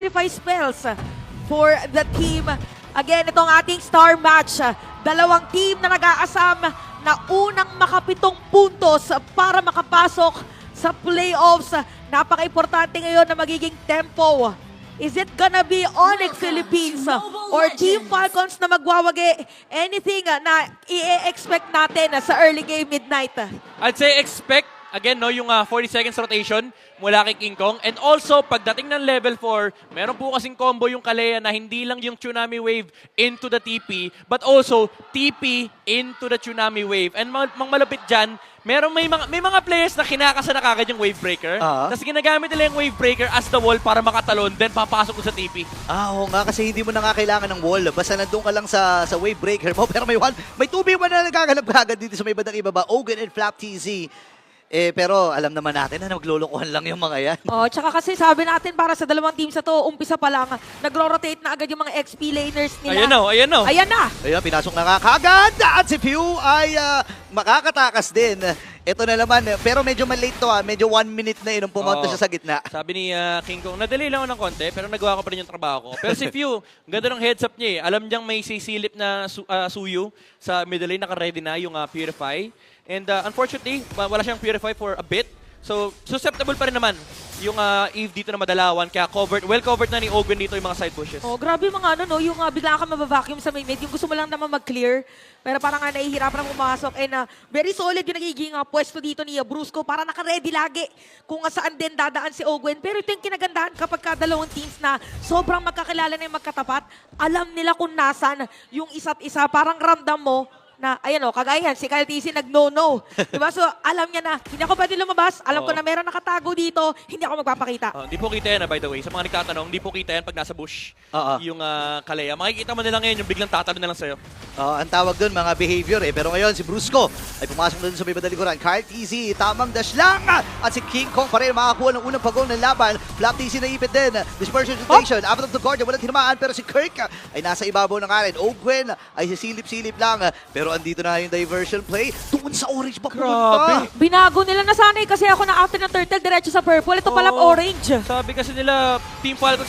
sacrifice spells for the team. Again, itong ating star match. Dalawang team na nag-aasam na unang makapitong puntos para makapasok sa playoffs. Napaka-importante ngayon na magiging tempo. Is it gonna be Onyx Philippines or Team Falcons na magwawagi? Anything na i-expect natin sa early game midnight? I'd say expect, again, no, yung 40 seconds rotation mula kay King Kong. And also, pagdating ng level 4, meron po kasing combo yung Kalea na hindi lang yung Tsunami Wave into the TP, but also TP into the Tsunami Wave. And mang malupit dyan, may mga players na kinakasa na kagad yung Wave Breaker. Tapos ginagamit nila yung Wave Breaker as the wall para makatalon, then papasok ko sa TP. Oo nga, kasi hindi mo na nga kailangan ng wall. Basta nandun ka lang sa wave breaker mo. Pero may 2v1 na nagaganap agad dito sa may bandang ibaba. Ogun and Flap TZ. Pero alam naman natin na naglulukuhan lang yung mga yan. Oh, tsaka kasi sabi natin para sa dalawang teams na to, umpisa pa lang, nagro-rotate na agad yung mga XP laners nila. Ayan o, ayan o. Ayan na! Ayan, pinasok na nga kagad. At si Pew ay makakatakas din. Ito na naman, pero medyo malate to Medyo 1 minute na nung pumunta siya sa gitna. Sabi ni King Kong, nadali lang ako ng konti, pero nagawa ko pa rin yung trabaho ko. Pero si Few, ganda ng heads up niya eh. Alam niyang may sisilip na Suyu sa middle lane, naka-ready na yung Purify. And unfortunately, wala siyang Purify for a bit. So, susceptible pa rin naman yung Eve dito na madalawan. Kaya well covered na ni Ogun dito yung mga side pushes. Oh, grabe yung mga yung bigla ka mabavacuum sa main mid. Yung gusto mo lang naman mag-clear. Pero parang nahihirapan na pumasok. And very solid yung nagiging pwesto dito ni Brusco para naka-ready lagi kung saan din dadaan si Ogun. Pero ito yung kinagandahan kapag dalawang teams na sobrang magkakilala na yung magkatapat. Alam nila kung nasan yung isa't isa. Parang ramdam mo na, ayan kagaya yan, si Kyle TC nag-no-no. Diba? So, alam niya na, hindi ako pwede lumabas. Alam ko na meron nakatago dito, hindi ako magpapakita. Hindi po kita yan, by the way. Sa mga nagtatanong, hindi po kita yan pag nasa bush yung Kalea. Makikita mo na lang ngayon yung biglang tatalo na lang sa'yo. Ang tawag doon, mga behavior Pero ngayon, si Brusco ay pumasok na dun sa may badalikuran. Kyle TZ, tamang dash lang. At si King Kong pa rin makakuha ng unang pagong ng laban. Flap TZ naipit din. Dispersion rotation. Out of the guard, walang tinamaan. Pero si Kirk ay nasa ibabaw ng arin. Ogwen ay sisilip-silip lang. Pero andito na yung diversion play. Doon sa orange ba pumunta? Binago nila na sana kasi ako na after ng turtle, diretso sa purple. Ito pala orange. Sabi kasi nila, Team Falcons